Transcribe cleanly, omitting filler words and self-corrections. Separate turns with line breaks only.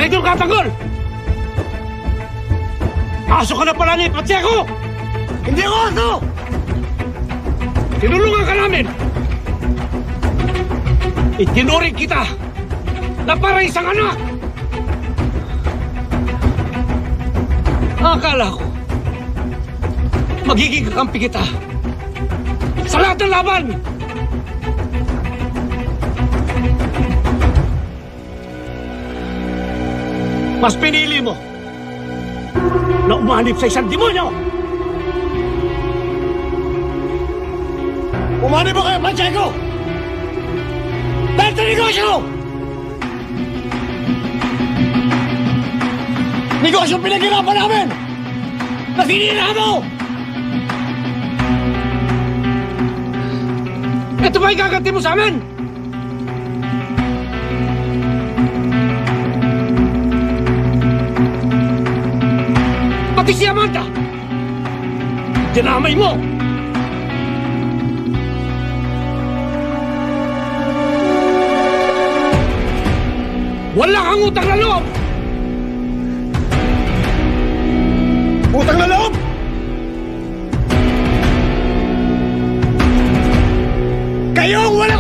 Idol Katanggol! Aso ka na pala ni Pacheco!
Hindi ako aso!
Tinulungan ka namin! Itinuring kita na para isang anak! Akala ko magiging kakampi kita sa lahat ng laban! Mas pinili mo na umanib sa isang demonyo!
Umanib ba kayo, Pacheco? Dahil sa negosyo! Negosyo pinaghirapan namin! Na sinira mo!
Ito ba igaganti mo sa amin? Pati si Amanda! Dinamay mo! Wala kang utang na loob!
Utang na loob! Kayo ang wala